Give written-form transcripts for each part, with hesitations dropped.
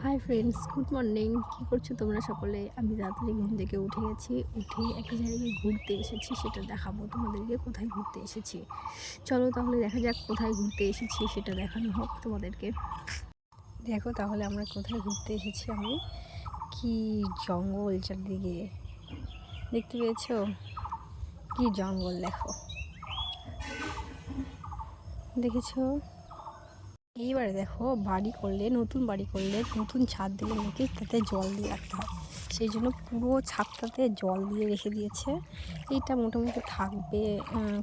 High friends, good morning. কী করছো তোমরা সকলে? আমি তাড়াতাড়ি ঘুম থেকে উঠে গেছি। উঠে একটা জায়গায় ঘুরতে এসেছি, সেটা দেখাবো তোমাদেরকে। কোথায় ঘুরতে এসেছি চলো তাহলে দেখা যাক। কোথায় ঘুরতে এসেছি সেটা দেখানো হোক তোমাদেরকে। দেখো তাহলে আমরা কোথায় ঘুরতে এসেছি। আমি কি জঙ্গল চারদিকে দেখতে পেয়েছো? কি জঙ্গল দেখো, দেখেছো? এইবারে দেখো, বাড়ি করলে, নতুন বাড়ি করলে, নতুন ছাদ দিলে নাকি তাতে জল দিয়ে রাখতে হয়। সেই জন্য পুরো ছাদটাতে জল দিয়ে রেখে দিয়েছে। এইটা মোটামুটি থাকবে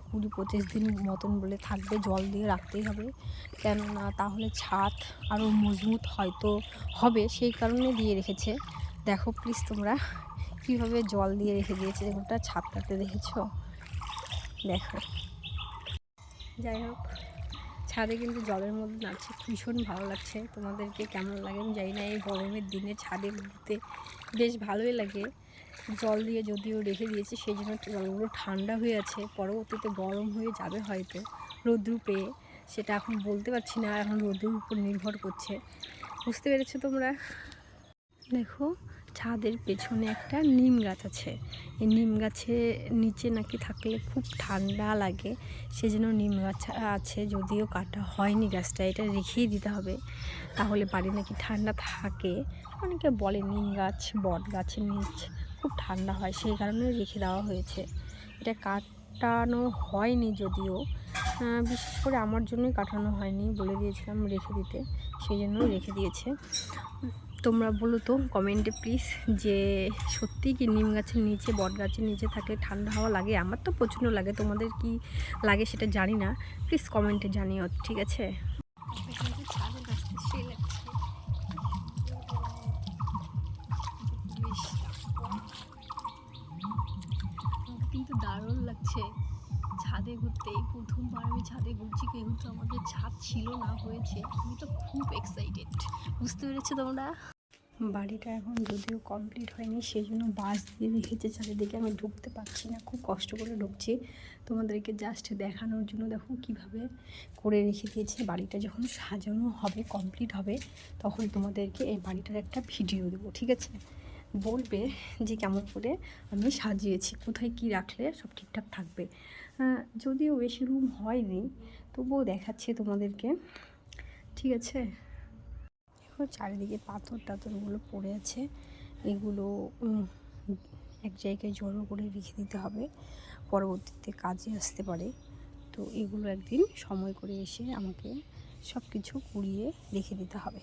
20-25 দিন মতন বলে থাকবে। জল দিয়ে রাখতেই হবে, কেননা তাহলে ছাদ আরও মজবুত হয়তো হবে, সেই কারণে দিয়ে রেখেছে। দেখো প্লিজ তোমরা কীভাবে জল দিয়ে রেখে দিয়েছে, ওটা ছাদটাতে দেখেছো? দেখো, যাই হোক, ছাদে কিন্তু জলের মধ্যে নাচছে, ভীষণ ভালো লাগছে। তোমাদেরকে কেমন লাগে আমি জানি না। এই গরমের দিনে ছাদে ঘুরতে বেশ ভালোই লাগে। জল দিয়ে যদিও রেখে দিয়েছে, সেই জন্য জলগুলো ঠান্ডা হয়ে আছে, পরবর্তীতে গরম হয়ে যাবে হয়তো রোদ্রু পেয়ে। সেটা এখন বলতে পারছি না, এখন রোদ্রুর উপর নির্ভর করছে। বুঝতে পেরেছো তোমরা? দেখো, ছাদের পেছনে একটা নিম গাছ আছে। এই নিম গাছের নিচে নাকি থাকলে খুব ঠান্ডা লাগে, সেজন্য নিম গাছ আছে। যদিও কাটা হয়নি গাছটা, এটা রেখেই দিতে হবে, তাহলে বাড়ি নাকি ঠান্ডা থাকে। অনেকে বলে নিম গাছ, বট গাছের নিচ খুব ঠান্ডা হয়, সেই কারণে রেখে দেওয়া হয়েছে। এটা কাটানো হয়নি যদিও, বিশেষ করে আমার জন্যই কাটানো হয়নি, বলে দিয়েছিলাম রেখে দিতে, সেই জন্য রেখে দিয়েছে। তোমরা বলো তো কমেন্টে প্লিজ, যে সত্যিই কি নিম গাছের নিচে, বট গাছের নিচে থাকলে ঠান্ডা হাওয়া লাগে? আমার তো প্রচণ্ড লাগে, তোমাদের কি লাগে সেটা জানি না। প্লিজ কমেন্টে জানিও, ঠিক আছে? কিন্তু দারুণ লাগছে ছাদে ঘুরতে। এই প্রথমবার আমি ছাদে ঘুরছি, যেহেতু আমাদের ছাদ ছিল না, হয়েছে। আমি তো খুব এক্সাইটেড, বুঝতে পেরেছো তোমরা? বাড়িটা এখন যদিও কমপ্লিট হয়নি, সেই জন্য বাঁশ দিয়ে রেখেছে চারিদিকে। আমি ঢুকতে পারছি না, খুব কষ্ট করে ঢুকছি। তোমাদেরকে জাস্ট দেখানোর জন্য দেখো কিভাবে করে রেখে দিয়েছে। বাড়িটা যখন সাজানো হবে, কমপ্লিট হবে, তখন তোমাদেরকে এই বাড়িটার একটা ভিডিও দেবো, ঠিক আছে? বলবে যে কেমন করে আমি সাজিয়েছি, কোথায় কি রাখলে সব ঠিকঠাক থাকবে। যদিও বেশি রুম হয়নি, তবুও দেখাচ্ছি তোমাদেরকে, ঠিক আছে? চারিদিকে পাথর টাথরগুলো পড়ে আছে, এগুলো এক জায়গায় জড়ো করে রেখে দিতে হবে, পরবর্তীতে কাজে আসতে পারে। তো এগুলো একদিন সময় করে এসে আমাকে সব কিছু কুড়িয়ে রেখে দিতে হবে,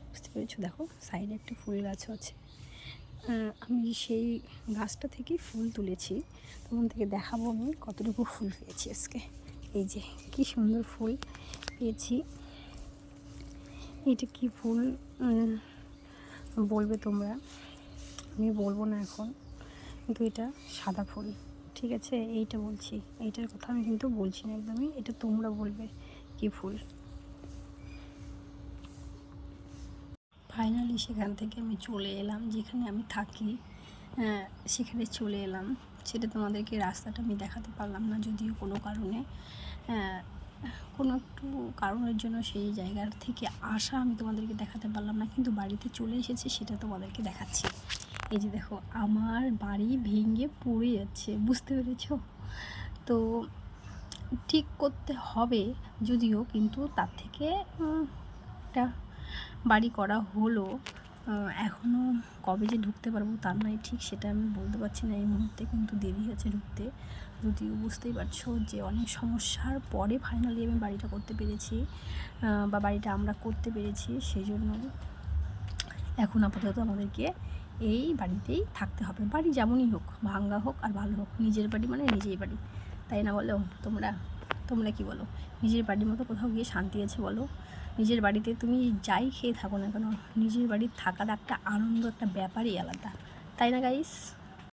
বুঝতে পেরেছো? দেখো সাইডে একটা ফুল গাছও আছে। আমি সেই গাছটা থেকেই ফুল তুলেছি, তোমাদেরকে দেখাবো আমি কতটুকু ফুল পেয়েছি আজকে। এই যে কি সুন্দর ফুল পেয়েছি। এটা কি ফুল বলবে তোমরা, আমি বলবো না এখন, কিন্তু এটা সাদা ফুল, ঠিক আছে? এইটা বলছি, এইটার কথা আমি কিন্তু বলছি না একদমই, এটা তোমরা বলবে কি ফুল। ফাইনালি সেখান থেকে আমি চলে এলাম, যেখানে আমি থাকি সেখানে চলে এলাম। সেটা তোমাদেরকে রাস্তাটা আমি দেখাতে পারলাম না, যদিও কোনো কারণে, কোনো একটু কারণের জন্য সেই জায়গার থেকে আসা আমি তোমাদেরকে দেখাতে পারলাম না, কিন্তু বাড়িতে চলে এসেছি সেটা তোমাদেরকে দেখাচ্ছি। এই যে দেখো, আমার বাড়ি ভেঙে পড়ে যাচ্ছে, বুঝতে পেরেছ? তো ঠিক করতে হবে যদিও, কিন্তু তার থেকে একটা বাড়ি করা হলো। এখনও কবে যে ঢুকতে পারবো তার নয় ঠিক, সেটা আমি বলতে পারছি না এই মুহূর্তে, কিন্তু দেরি আছে ঢুকতে। যদিও বুঝতেই পারছো যে অনেক সমস্যার পরে ফাইনালি আমি বাড়িটা করতে পেরেছি, বা বাড়িটা আমরা করতে পেরেছি। সেই জন্য এখন আপাতত আমাদেরকে এই বাড়িতেই থাকতে হবে। বাড়ি যেমনই হোক, ভাঙ্গা হোক আর ভালো হোক, নিজের বাড়ি মানে নিজেই বাড়ি, তাই না বলো তোমরা? তোমরা কি বলো? নিজের বাড়ির মতো কোথাও গিয়ে শান্তি আছে বলো? নিজের বাড়িতে তুমি যাই খেয়ে থাকো না কেন, নিজের বাড়ির থাকার একটা আনন্দ, একটা ব্যাপারই আলাদা, তাই না গাইস?